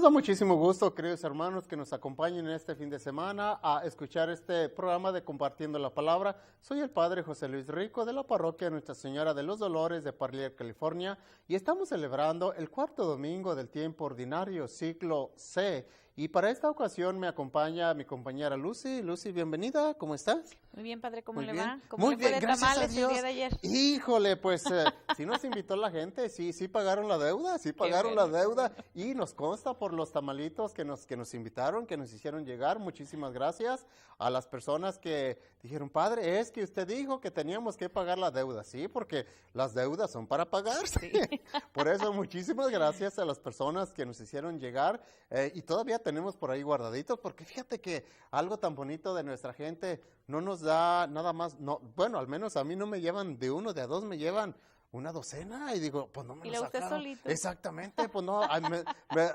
Nos da muchísimo gusto, queridos hermanos, que nos acompañen en este fin de semana a escuchar este programa de Compartiendo la Palabra. Soy el Padre José Luis Rico de la parroquia Nuestra Señora de los Dolores de Parlier, California, y estamos celebrando el cuarto domingo del tiempo ordinario, ciclo C. Y para esta ocasión me acompaña mi compañera Lucy. Lucy, bienvenida, ¿cómo estás? Muy bien, padre, ¿cómo Muy le bien. va? ¿Cómo Muy le fue bien, de gracias a tamales el Dios. día de ayer? Híjole, pues sí nos invitó la gente, sí pagaron la deuda, y nos consta por los tamalitos que nos invitaron, que nos hicieron llegar. Muchísimas gracias a las personas que dijeron, padre, es que usted dijo que teníamos que pagar la deuda. Sí, porque las deudas son para pagarse. Sí. Por eso, muchísimas gracias a las personas que nos hicieron llegar y todavía tenemos por ahí guardaditos, porque fíjate que algo tan bonito de nuestra gente no nos da nada más, no, bueno, al menos a mí no me llevan de uno, de a dos, me llevan una docena y digo, pues no me ¿Y lo lo usted sacaron. solito? Exactamente, pues no,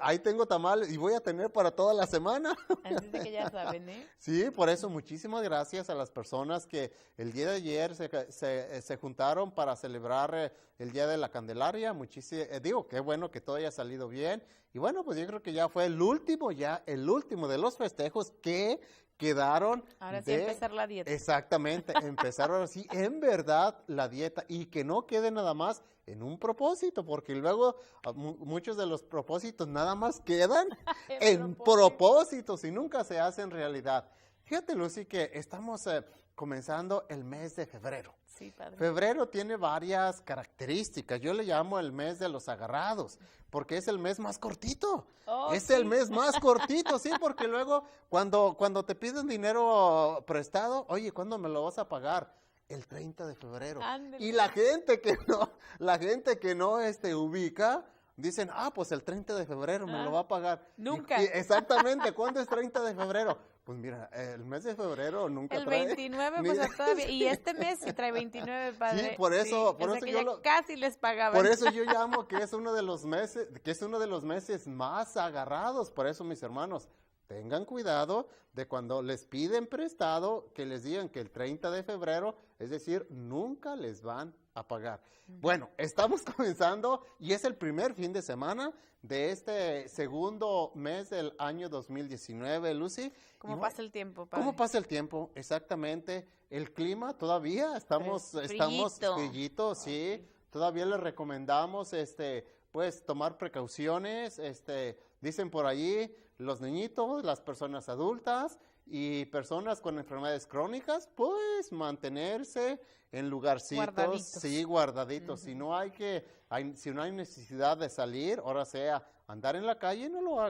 ahí tengo tamales y voy a tener para toda la semana. Así de que ya saben, ¿eh? Sí, por eso muchísimas gracias a las personas que el día de ayer se juntaron para celebrar el Día de la Candelaria. Digo, qué bueno que todo haya salido bien. Y bueno, pues yo creo que ya fue el último de los festejos que quedaron. Ahora sí empezar la dieta. Exactamente, empezar ahora sí, en verdad, la dieta, y que no quede nada más en un propósito, porque luego muchos de los propósitos nada más quedan en propósitos y nunca se hacen realidad. Fíjate, Lucy, que estamos comenzando el mes de febrero. Sí, padre. Febrero tiene varias características. Yo le llamo el mes de los agarrados, porque es el mes más cortito. Es sí. el mes más cortito, sí, porque luego cuando te piden dinero prestado, oye, ¿cuándo me lo vas a pagar? El 30 de febrero. Ándele. Y la gente que no ubica, dicen, pues el 30 de febrero me lo va a pagar. Nunca. Exactamente, ¿cuándo es 30 de febrero? Pues mira, el mes de febrero nunca El trae. 29, pues todavía. Y este mes sí trae 29, padre. Sí, por eso o sea que yo ya casi les pagaban. Por eso yo llamo que es uno de los meses más agarrados. Por eso, mis hermanos, tengan cuidado de cuando les piden prestado, que les digan que el 30 de febrero, es decir, nunca les van a pagar. Bueno, estamos comenzando y es el primer fin de semana de este segundo mes del año 2019, Lucy. ¿Cómo pasa el tiempo, padre? ¿Cómo pasa el tiempo? Exactamente. El clima todavía estamos frillito, sí. Todavía les recomendamos pues tomar precauciones, dicen por allí los niñitos, las personas adultas y personas con enfermedades crónicas, pues mantenerse en lugarcitos, guardaditos. Si no hay necesidad de salir, ahora sea andar en la calle, no lo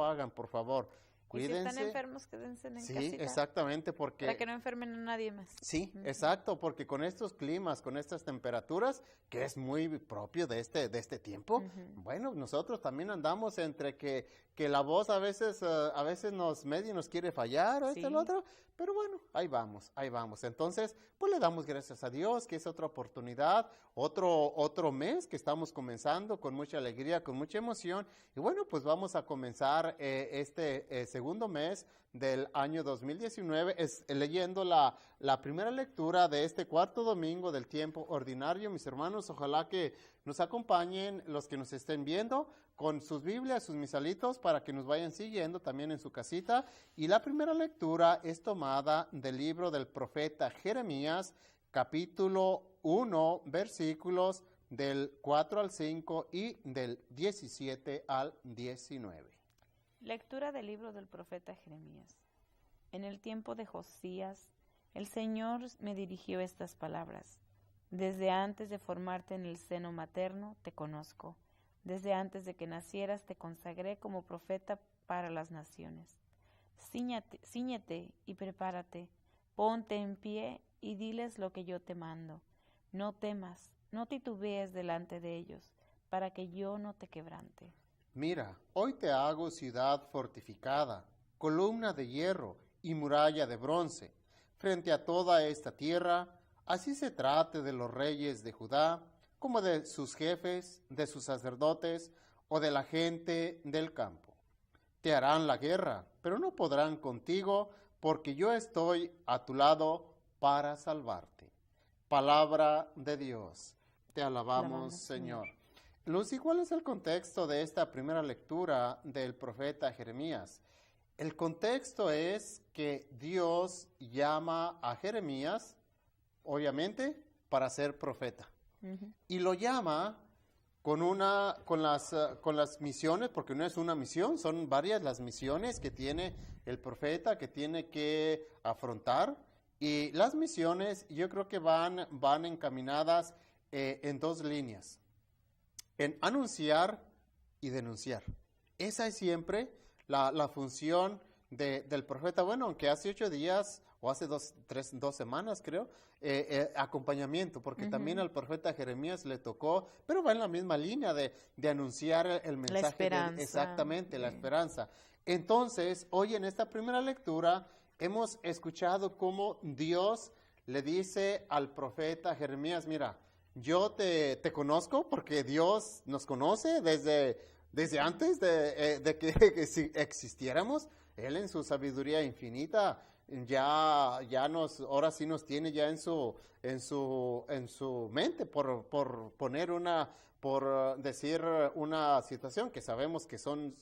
hagan, por favor. Cuídense. Y si están enfermos, quédense en casita. Sí, exactamente, porque... Para que no enfermen a nadie más. Sí, exacto, porque con estos climas, con estas temperaturas, que es muy propio de este tiempo, bueno, nosotros también andamos entre que la voz a veces nos quiere fallar, el otro, pero bueno, ahí vamos. Entonces, pues le damos gracias a Dios, que es otra oportunidad, otro mes que estamos comenzando con mucha alegría, con mucha emoción, y bueno, pues vamos a comenzar segundo mes del año 2019, leyendo la primera lectura de este cuarto domingo del tiempo ordinario. Mis hermanos, ojalá que nos acompañen los que nos estén viendo con sus Biblias, sus misalitos, para que nos vayan siguiendo también en su casita. Y la primera lectura es tomada del libro del profeta Jeremías, capítulo 1, versículos del 4 al 5 y del 17 al 19. Lectura del libro del profeta Jeremías. En el tiempo de Josías, el Señor me dirigió estas palabras. Desde antes de formarte en el seno materno, te conozco. Desde antes de que nacieras, te consagré como profeta para las naciones. Cíñete y prepárate. Ponte en pie y diles lo que yo te mando. No temas, no titubees delante de ellos, para que yo no te quebrante. Mira, hoy te hago ciudad fortificada, columna de hierro y muralla de bronce, frente a toda esta tierra, así se trate de los reyes de Judá, como de sus jefes, de sus sacerdotes o de la gente del campo. Te harán la guerra, pero no podrán contigo, porque yo estoy a tu lado para salvarte. Palabra de Dios. Te alabamos, Señor. Lucy, ¿cuál es el contexto de esta primera lectura del profeta Jeremías? El contexto es que Dios llama a Jeremías, obviamente, para ser profeta. Y lo llama con las misiones, porque no es una misión, son varias las misiones que tiene el profeta, que tiene que afrontar. Y las misiones yo creo que van encaminadas en dos líneas, en anunciar y denunciar. Esa es siempre la función del profeta. Bueno, aunque hace 8 días o hace 2 semanas creo, acompañamiento, porque también al profeta Jeremías le tocó, pero va en la misma línea de anunciar el mensaje. La esperanza. Exactamente, la esperanza. Entonces, hoy en esta primera lectura hemos escuchado cómo Dios le dice al profeta Jeremías, mira, yo te conozco porque Dios nos conoce desde antes de que existiéramos. Él en su sabiduría infinita ahora sí nos tiene ya en su mente por decir una situación que sabemos que son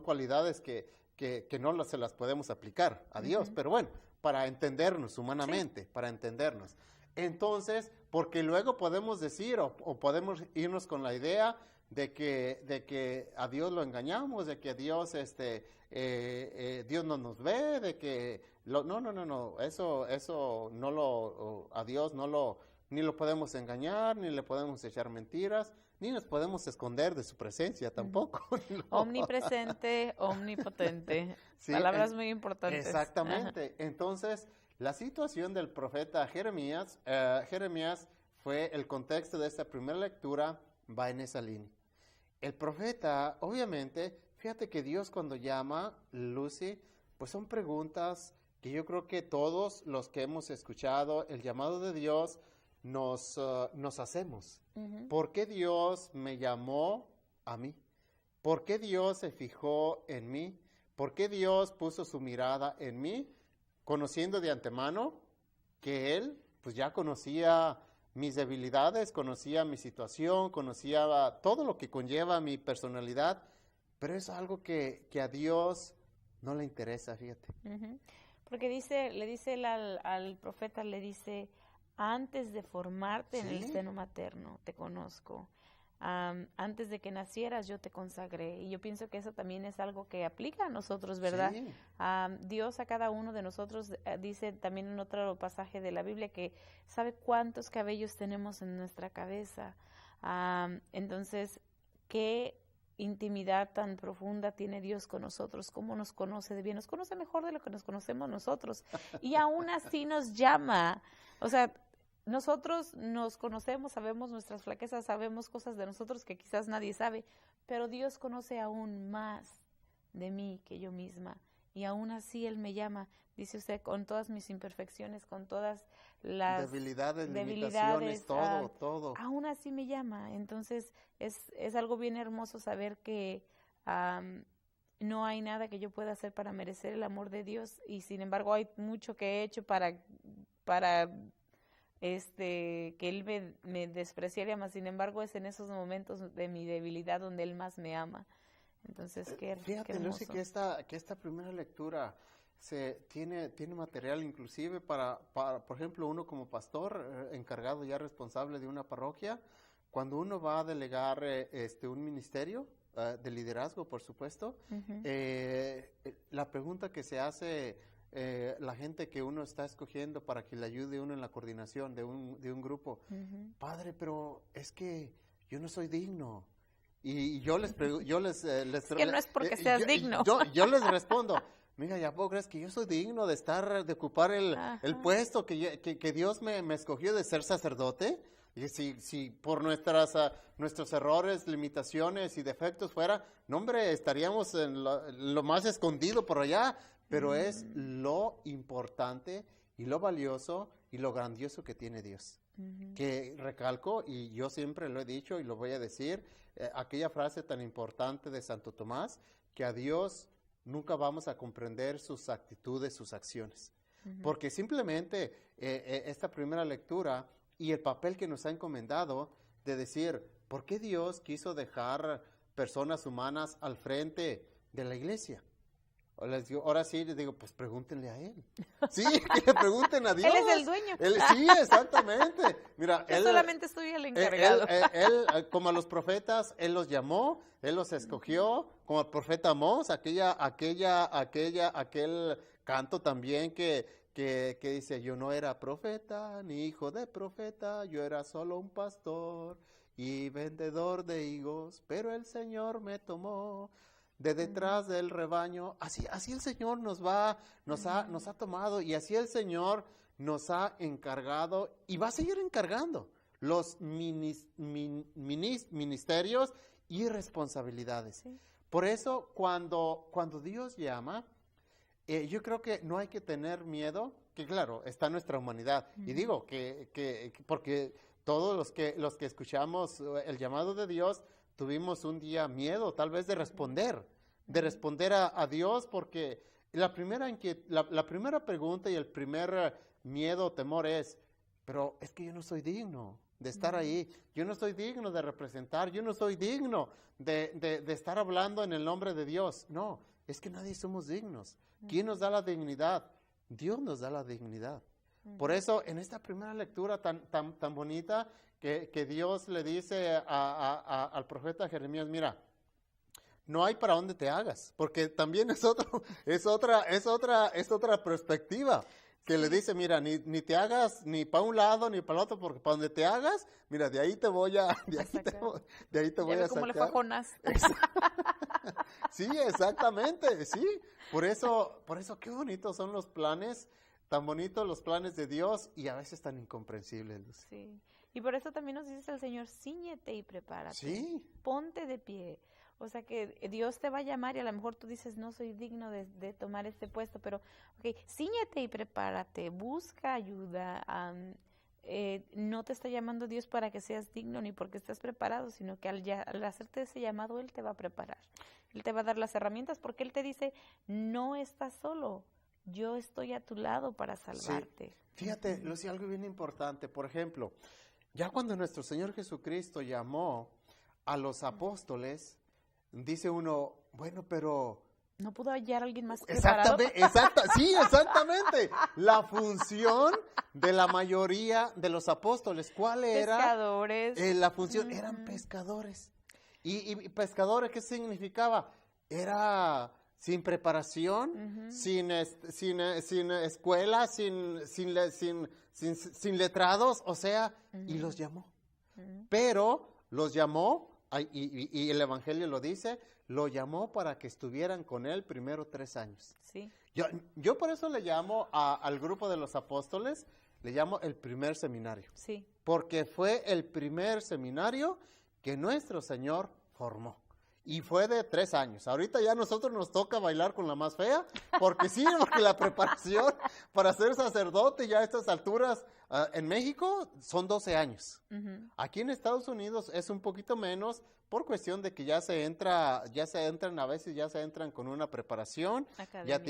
cualidades que no se las podemos aplicar a Dios, pero bueno, para entendernos humanamente, para entendernos. Entonces, porque luego podemos decir o podemos irnos con la idea de que a Dios lo engañamos, de que a Dios Dios no nos ve, de que eso a Dios ni lo podemos engañar, ni le podemos echar mentiras, ni nos podemos esconder de su presencia tampoco. No. Omnipresente, omnipotente. Sí, palabras muy importantes. Exactamente. Ajá. Entonces, la situación del profeta Jeremías fue el contexto de esta primera lectura, va en esa línea. El profeta, obviamente, fíjate que Dios cuando llama, Lucy, pues son preguntas que yo creo que todos los que hemos escuchado el llamado de Dios nos hacemos. ¿Por qué Dios me llamó a mí? ¿Por qué Dios se fijó en mí? ¿Por qué Dios puso su mirada en mí? Conociendo de antemano que Él pues ya conocía mis debilidades, conocía mi situación, conocía todo lo que conlleva mi personalidad, pero es algo que a Dios no le interesa, fíjate. Porque le dice al profeta, le dice, antes de formarte en el seno materno, te conozco. Antes de que nacieras yo te consagré, y yo pienso que eso también es algo que aplica a nosotros, ¿verdad? Sí. Dios a cada uno de nosotros dice también en otro pasaje de la Biblia que sabe cuántos cabellos tenemos en nuestra cabeza. Entonces, qué intimidad tan profunda tiene Dios con nosotros, cómo nos conoce de bien, nos conoce mejor de lo que nos conocemos nosotros, y aún así nos llama. O sea, nosotros nos conocemos, sabemos nuestras flaquezas, sabemos cosas de nosotros que quizás nadie sabe, pero Dios conoce aún más de mí que yo misma, y aún así Él me llama, dice usted, con todas mis imperfecciones, con todas las debilidades, limitaciones, todo. Aún así me llama. Entonces es algo bien hermoso saber que no hay nada que yo pueda hacer para merecer el amor de Dios, y sin embargo hay mucho que he hecho para que Él me despreciaría más. Sin embargo, es en esos momentos de mi debilidad donde Él más me ama. Entonces, fíjate, qué Lucy, que esta primera lectura tiene material inclusive para, por ejemplo, uno como pastor encargado ya responsable de una parroquia, cuando uno va a delegar un ministerio de liderazgo, por supuesto, la pregunta que se hace la gente que uno está escogiendo para que le ayude uno en la coordinación de un grupo, padre, pero es que yo no soy digno. Y yo les es que no es porque seas digno. Yo les respondo, mira, ¿ya puedo crees que yo soy digno de ocupar el puesto que Dios me escogió de ser sacerdote? Y si por nuestros errores, limitaciones y defectos fuera, no, hombre, estaríamos en lo más escondido por allá. Pero es lo importante y lo valioso y lo grandioso que tiene Dios. Que recalco, y yo siempre lo he dicho y lo voy a decir, aquella frase tan importante de Santo Tomás, que a Dios nunca vamos a comprender sus actitudes, sus acciones. Porque simplemente esta primera lectura y el papel que nos ha encomendado de decir, ¿por qué Dios quiso dejar personas humanas al frente de la iglesia? Ahora sí les digo, pues pregúntenle a Él. Sí, que le pregunten a Dios. Él es el dueño. Sí, exactamente. Mira, Yo solamente soy el encargado. Él, como a los profetas, Él los llamó, Él los escogió, como el profeta Amós, aquel canto también que dice, yo no era profeta, ni hijo de profeta, yo era solo un pastor y vendedor de higos, pero el Señor me tomó de detrás del rebaño. Así el Señor nos ha tomado, y así el Señor nos ha encargado y va a seguir encargando los ministerios y responsabilidades. Sí. Por eso cuando Dios llama, yo creo que no hay que tener miedo, que claro, está nuestra humanidad. Y digo que porque todos los que escuchamos el llamado de Dios, tuvimos un día miedo, tal vez de responder a Dios, porque la primera pregunta y el primer miedo o temor es, pero es que yo no soy digno de estar ahí, yo no soy digno de representar, yo no soy digno de estar hablando en el nombre de Dios. No, es que nadie somos dignos. ¿Quién nos da la dignidad? Dios nos da la dignidad. Por eso, en esta primera lectura tan bonita, que Dios le dice al profeta Jeremías, mira, no hay para dónde te hagas, porque también es otra perspectiva, que le dice, mira, ni te hagas ni para un lado ni para el otro, porque para donde te hagas, mira, de ahí te voy a sacar. Como le fue a Jonás. Sí, exactamente, sí. Por eso qué bonitos son los planes, tan bonitos los planes de Dios, y a veces tan incomprensibles, Lucy. Sí, y por eso también nos dice el Señor, cíñete y prepárate. Sí. Ponte de pie. O sea que Dios te va a llamar y a lo mejor tú dices, no soy digno de tomar este puesto, pero cíñete y prepárate, busca ayuda. No te está llamando Dios para que seas digno ni porque estés preparado, sino que al hacerte ese llamado, Él te va a preparar. Él te va a dar las herramientas, porque Él te dice, no estás solo, yo estoy a tu lado para salvarte. Sí. Fíjate, Lucy, algo bien importante. Por ejemplo, ya cuando nuestro Señor Jesucristo llamó a los apóstoles, dice uno, bueno, pero ¿no pudo hallar a alguien más preparado? Sí, exactamente. La función de la mayoría de los apóstoles, ¿cuál era? Pescadores. La función, eran pescadores. ¿Y pescadores qué significaba? Era sin preparación, sin escuela, sin letrados, o sea, y los llamó. Pero los llamó, y el Evangelio lo dice, lo llamó para que estuvieran con él primero 3 años. Sí. Yo por eso le llamo al grupo de los apóstoles, le llamo el primer seminario. Sí. Porque fue el primer seminario que nuestro Señor formó. Y fue de 3 años. Ahorita ya a nosotros nos toca bailar con la más fea, porque sí, porque la preparación para ser sacerdote ya a estas alturas en México son 12 años. Aquí en Estados Unidos es un poquito menos, por cuestión de que ya se entran con una preparación, académica.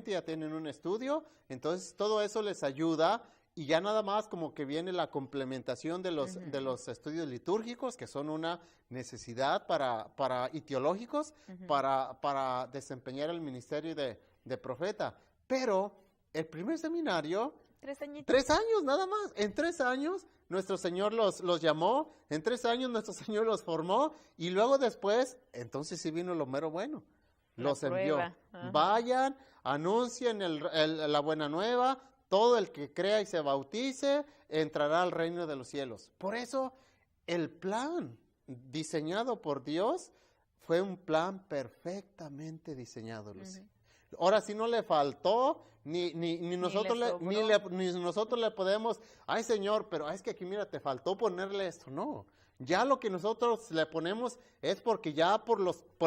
Ya tienen un estudio, entonces todo eso les ayuda. Y ya nada más como que viene la complementación de los estudios litúrgicos, que son una necesidad y teológicos para desempeñar el ministerio de profeta. Pero el primer seminario, 3 añitos. 3 años nada más. En 3 años nuestro Señor los llamó, en 3 años nuestro Señor los formó, y luego después, entonces sí vino lo mero bueno. Los envió. Vayan, anuncien la buena nueva. Todo el que crea y se bautice entrará al reino de los cielos. Por eso, el plan diseñado por Dios fue un plan perfectamente diseñado, Lucy. Ahora, si no le faltó, ni nosotros le podemos, ay Señor, pero es que aquí mira, te faltó ponerle esto. No, ya lo que nosotros le ponemos es porque ya por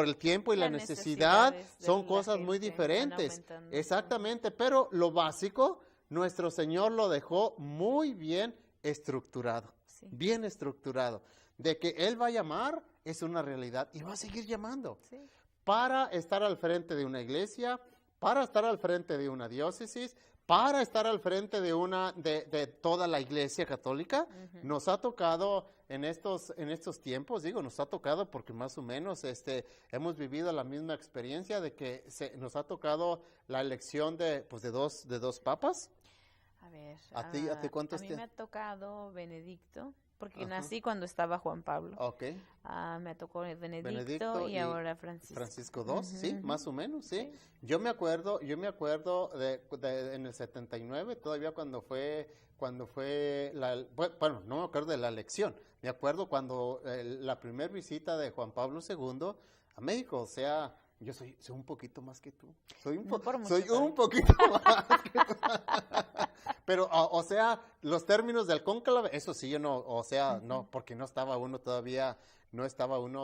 el tiempo y la necesidad son cosas muy diferentes. Exactamente, pero lo básico, nuestro Señor lo dejó muy bien estructurado, bien estructurado. De que Él va a llamar es una realidad y va a seguir llamando. Para estar al frente de una iglesia, para estar al frente de una diócesis, para estar al frente de toda la Iglesia Católica, nos ha tocado en estos tiempos, nos ha tocado porque más o menos hemos vivido la misma experiencia de que nos ha tocado la elección de dos papas. A ver, ¿A ti cuántos? A mí me ha tocado Benedicto, porque nací cuando estaba Juan Pablo. Okay. Me tocó Benedicto y ahora Francisco. Francisco II, sí, más o menos, sí. Yo me acuerdo de en el 79, todavía cuando fue bueno, no me acuerdo de la elección, me acuerdo cuando la primera visita de Juan Pablo II a México, o sea, yo soy un poquito más que tú. Soy un poquito más que tú. Pero, o sea, los términos del cónclave, eso sí, yo no, o sea, no, porque no estaba uno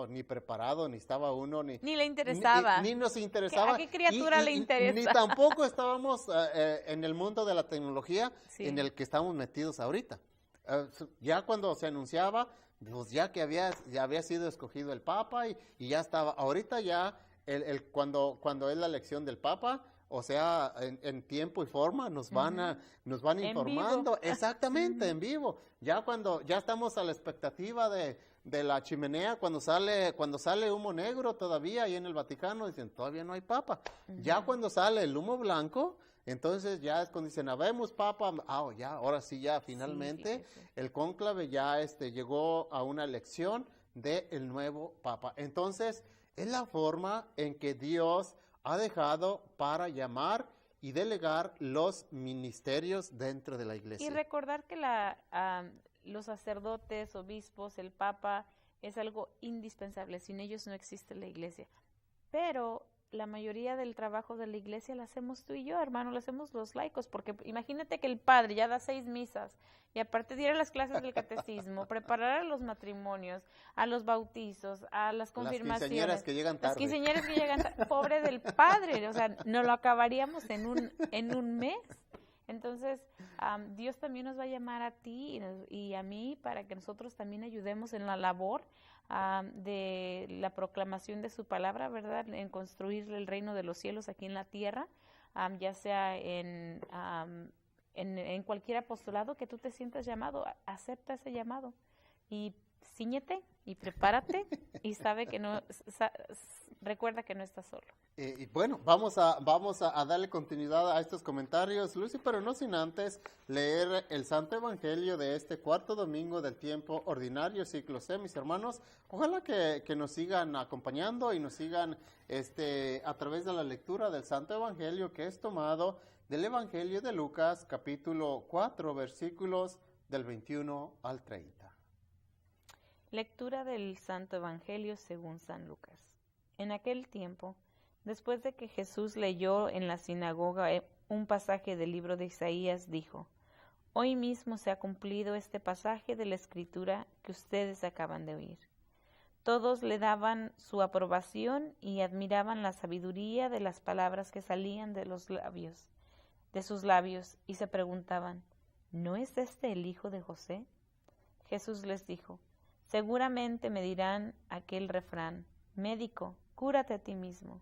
ni preparado, ni estaba uno, ni le interesaba. Ni nos interesaba. ¿A qué criatura le interesa? Ni tampoco estábamos en el mundo de la tecnología en el que estamos metidos ahorita. Ya cuando se anunciaba, pues ya que había sido escogido el Papa y ya estaba, ahorita ya, cuando es la elección del Papa, o sea, en tiempo y forma nos van informando, vivo. Exactamente, en vivo. Ya cuando ya estamos a la expectativa de la chimenea, cuando sale humo negro todavía ahí en el Vaticano, dicen, todavía no hay Papa. Ya cuando sale el humo blanco, entonces ya es cuando dicen, habemos Papa, ya, ahora sí, ya finalmente el cónclave ya llegó a una elección del nuevo Papa. Entonces, es la forma en que Dios ha dejado para llamar y delegar los ministerios dentro de la Iglesia. Y recordar que los sacerdotes, obispos, el Papa, es algo indispensable. Sin ellos no existe la Iglesia. Pero la mayoría del trabajo de la Iglesia la hacemos tú y yo, hermano, lo hacemos los laicos, porque imagínate que el padre ya da 6 misas y aparte diera las clases del catecismo, preparar a los matrimonios, a los bautizos, a las confirmaciones. Las quinceañeras que llegan tarde. Las quinceañeras que llegan tarde. Pobre del padre, o sea, no lo acabaríamos en un mes. Entonces, Dios también nos va a llamar a ti y a mí para que nosotros también ayudemos en la labor de la proclamación de su palabra, ¿verdad? En construir el reino de los cielos aquí en la tierra, ya sea en cualquier apostolado que tú te sientas llamado, acepta ese llamado y cíñete y prepárate y recuerda que no estás solo. Y bueno, vamos a darle continuidad a estos comentarios, Lucy, pero no sin antes leer el Santo Evangelio de este cuarto domingo del tiempo ordinario, ciclo C, mis hermanos. Ojalá que nos sigan acompañando y nos sigan a través de la lectura del Santo Evangelio que es tomado del Evangelio de Lucas, capítulo 4, versículos del 21 al 30. Lectura del Santo Evangelio según San Lucas. En aquel tiempo, después de que Jesús leyó en la sinagoga un pasaje del libro de Isaías, dijo, «Hoy mismo se ha cumplido este pasaje de la Escritura que ustedes acaban de oír». Todos le daban su aprobación y admiraban la sabiduría de las palabras que salían de sus labios, y se preguntaban, ¿no es este el hijo de José? Jesús les dijo, «Seguramente me dirán aquel refrán, médico, cúrate a ti mismo,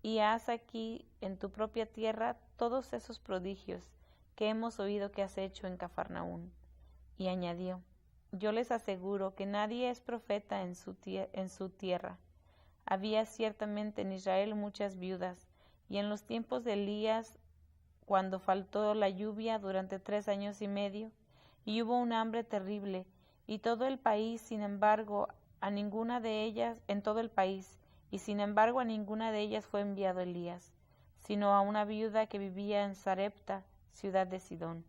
y haz aquí en tu propia tierra todos esos prodigios que hemos oído que has hecho en Cafarnaún». Y añadió, «Yo les aseguro que nadie es profeta en su tierra. Había ciertamente en Israel muchas viudas, y en los tiempos de Elías, cuando faltó la lluvia durante 3 años y medio, y hubo un hambre terrible, y todo el país, sin embargo, a ninguna de ellas fue enviado Elías, sino a una viuda que vivía en Sarepta, ciudad de Sidón.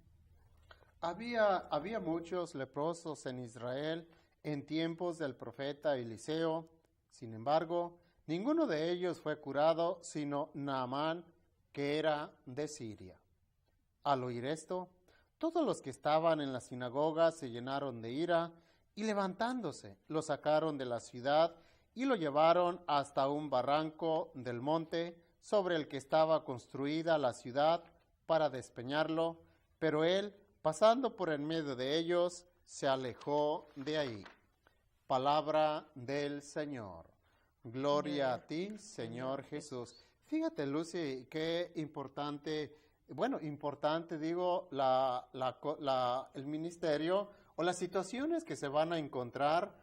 Había muchos leprosos en Israel en tiempos del profeta Eliseo. Sin embargo, ninguno de ellos fue curado, sino Naamán, que era de Siria. Al oír esto, todos los que estaban en la sinagoga se llenaron de ira y levantándose, lo sacaron de la ciudad y lo llevaron hasta un barranco del monte sobre el que estaba construida la ciudad para despeñarlo, pero él, pasando por en medio de ellos, se alejó de ahí. Palabra del Señor. Gloria a ti, Señor Jesús. Fíjate, Lucy, qué importante bueno, importante, digo, el ministerio o las situaciones que se van a encontrar,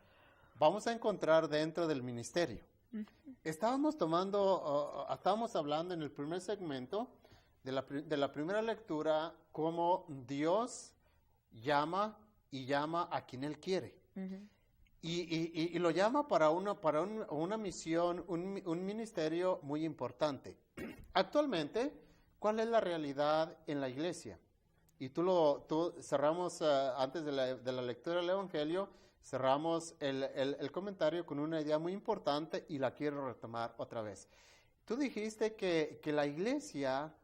vamos a encontrar dentro del ministerio. Estábamos hablando en el primer segmento de la primera lectura, cómo Dios llama a quien Él quiere. Y lo llama para una misión, un ministerio muy importante. Actualmente, ¿cuál es la realidad en la iglesia? Y tú cerramos, antes de la lectura del Evangelio, cerramos el comentario con una idea muy importante y la quiero retomar otra vez. Tú dijiste que la iglesia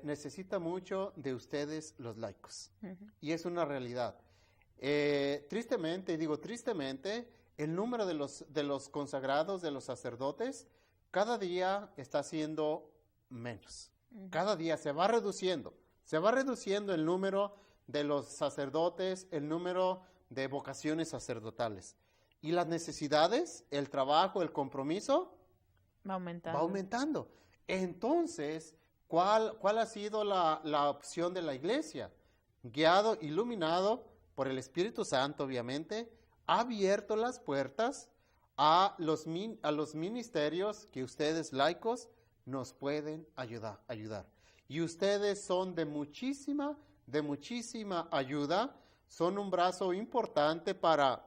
necesita mucho de ustedes los laicos. Y es una realidad. Tristemente, el número de los consagrados, de los sacerdotes, cada día está siendo menos. Cada día se va reduciendo el número de los sacerdotes, el número de vocaciones sacerdotales. Y las necesidades, el trabajo, el compromiso, va aumentando. Entonces, ¿cuál ha sido la opción de la iglesia? Guiado, iluminado por el Espíritu Santo, obviamente, ha abierto las puertas a los ministerios que ustedes, laicos, nos pueden ayudar. Y ustedes son de muchísima ayuda, son un brazo importante para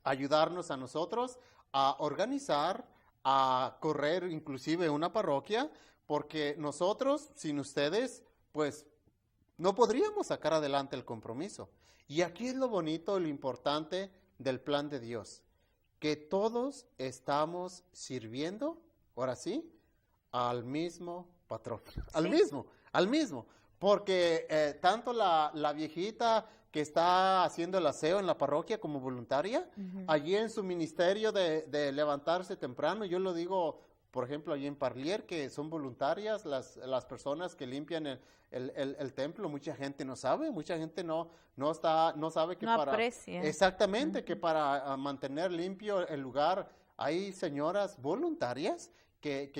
ayudarnos a nosotros a organizar, a correr inclusive una parroquia, porque nosotros, sin ustedes, pues no podríamos sacar adelante el compromiso. Y aquí es lo bonito, lo importante del plan de Dios, que todos estamos sirviendo, ahora sí, al mismo patrón, al mismo, porque tanto la viejita que está haciendo el aseo en la parroquia como voluntaria, allí en su ministerio de levantarse temprano, yo lo digo, por ejemplo, allí en Parlier, que son voluntarias las personas que limpian el templo. Mucha gente no sabe, mucha gente no sabe que aprecia. Exactamente, que para mantener limpio el lugar hay señoras voluntarias que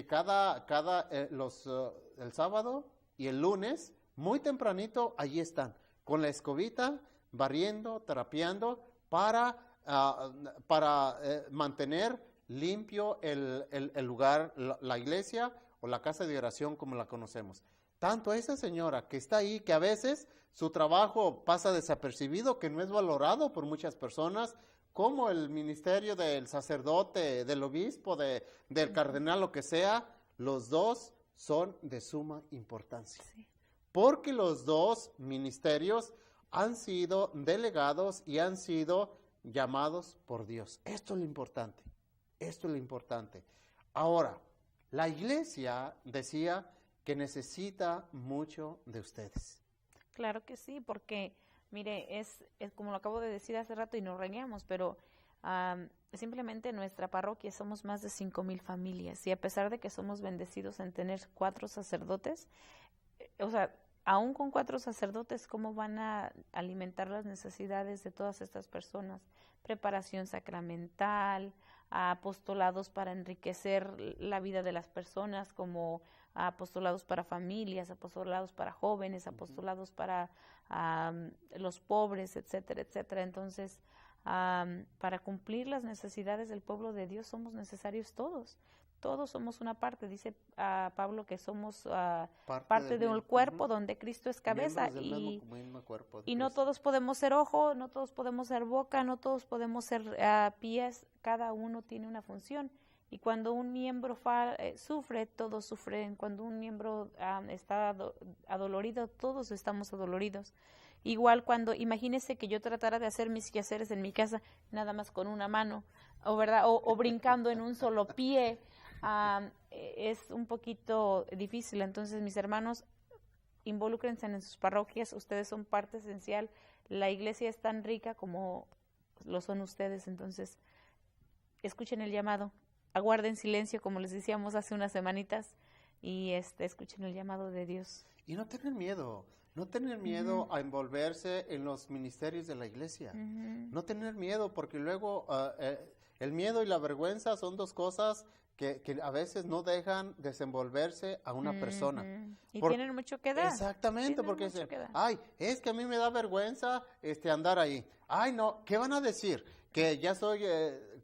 el sábado y el lunes, muy tempranito, allí están, con la escobita, barriendo, trapeando, para mantener limpio el lugar, la iglesia o la casa de oración como la conocemos. Tanto esa señora que está ahí, que a veces su trabajo pasa desapercibido, que no es valorado por muchas personas, como el ministerio del sacerdote, del obispo, del cardenal, lo que sea, los dos son de suma importancia. Sí. Porque los dos ministerios han sido delegados y han sido llamados por Dios. Esto es lo importante. Ahora, la iglesia decía que necesita mucho de ustedes. Claro que sí, porque mire, es como lo acabo de decir hace rato y nos reñamos, pero simplemente en nuestra parroquia somos más de 5,000 familias y a pesar de que somos bendecidos en tener 4 sacerdotes, o sea, aún con 4 sacerdotes, ¿cómo van a alimentar las necesidades de todas estas personas? Preparación sacramental, apostolados para enriquecer la vida de las personas, como apostolados para familias, apostolados para jóvenes, apostolados para los pobres, etcétera, etcétera. Entonces, para cumplir las necesidades del pueblo de Dios somos necesarios todos. Todos somos una parte, dice Pablo que somos parte de un cuerpo donde Cristo es cabeza y no todos podemos ser ojo, no todos podemos ser boca, no todos podemos ser pies, cada uno tiene una función y cuando un miembro sufre, todos sufren, cuando un miembro está adolorido, todos estamos adoloridos. Igual cuando, imagínese que yo tratara de hacer mis quehaceres en mi casa nada más con una mano, o brincando en un solo pie, es un poquito difícil. Entonces, mis hermanos, involúcrense en sus parroquias, ustedes son parte esencial, la iglesia es tan rica como lo son ustedes, entonces escuchen el llamado, aguarden silencio como les decíamos hace unas semanitas y escuchen el llamado de Dios. Y no tener miedo a envolverse en los ministerios de la iglesia, no tener miedo porque luego el miedo y la vergüenza son dos cosas que a veces no dejan desenvolverse a una persona. Y tienen mucho que dar. Exactamente, Tienen porque mucho dicen, que dar. ay, es que a mí me da vergüenza andar ahí. Ay, no, ¿qué van a decir? Que ya soy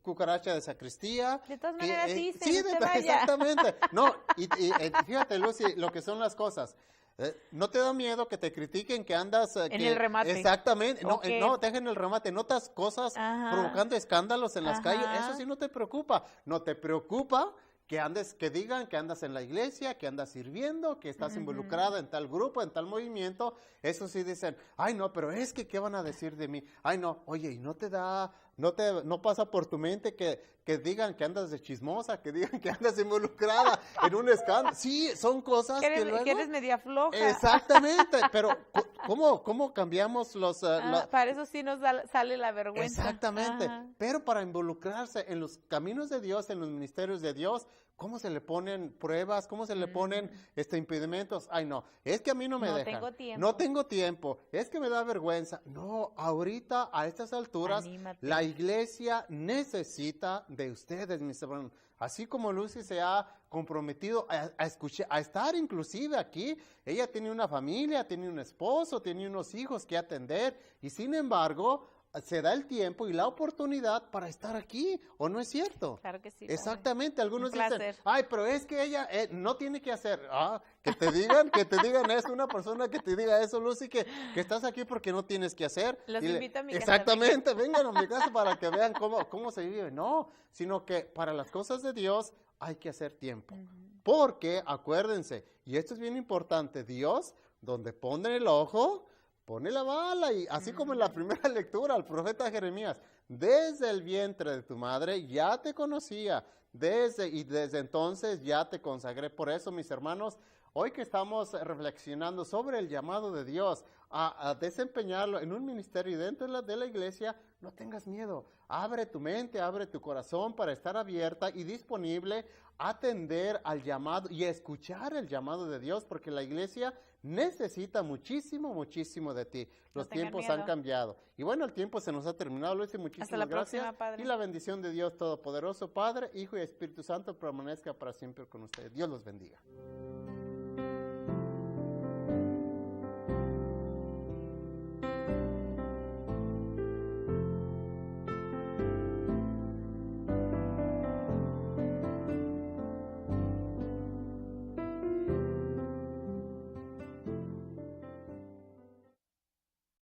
cucaracha de sacristía. De todas que, maneras dicen, sí, no se vaya. exactamente. No, y fíjate, Lucy, lo que son las cosas. ¿No te da miedo que te critiquen que andas... En el remate. Exactamente. No, Okay. no, dejen el remate. Notas cosas Ajá. provocando escándalos en las Ajá. calles. Eso sí no te preocupa. No te preocupa que digan que andas en la iglesia, que andas sirviendo, que estás involucrada en tal grupo, en tal movimiento. Eso sí dicen, ay no, pero es que ¿qué van a decir de mí? Ay no, oye, y no pasa por tu mente que digan que andas de chismosa, que digan que andas involucrada en un escándalo. Sí, son cosas que luego... Que eres media floja. Exactamente, pero ¿cómo cambiamos los... Para eso sí nos sale la vergüenza. Exactamente, Ajá. pero para involucrarse en los caminos de Dios, en los ministerios de Dios, ¿cómo se le ponen pruebas? ¿Cómo se le ponen impedimentos? Ay, no, es que a mí no me No dejan. tengo tiempo. No tengo tiempo, es que me da vergüenza. No, ahorita, a estas alturas, Anímate. la iglesia necesita de ustedes, mis hermanos. Así como Lucy se ha comprometido a estar inclusive aquí, ella tiene una familia, tiene un esposo, tiene unos hijos que atender, y sin embargo, se da el tiempo y la oportunidad para estar aquí, ¿o no es cierto? Claro que sí. padre. Exactamente, algunos Un dicen, placer. ay, pero es que ella no tiene que hacer, que te digan eso, una persona que te diga eso, Lucy, que estás aquí porque no tienes que hacer. Los Y invito a mi casa, exactamente, vengan a mi casa para que vean cómo se vive. No, sino que para las cosas de Dios hay que hacer tiempo. Porque, acuérdense, y esto es bien importante, Dios, donde pone el ojo, pone la bala, y así como en la primera lectura, el profeta Jeremías, desde el vientre de tu madre ya te conocía, desde entonces ya te consagré. Por eso, mis hermanos, hoy que estamos reflexionando sobre el llamado de Dios a desempeñarlo en un ministerio dentro de la iglesia, no tengas miedo. Abre tu mente, abre tu corazón para estar abierta y disponible a atender al llamado y a escuchar el llamado de Dios, porque la iglesia necesita muchísimo, muchísimo de ti. Los tiempos han cambiado. Y bueno, el tiempo se nos ha terminado, Luis, y muchísimas Hasta la gracias. próxima, Padre. Y la bendición de Dios Todopoderoso, Padre, Hijo y Espíritu Santo permanezca para siempre con ustedes. Dios los bendiga.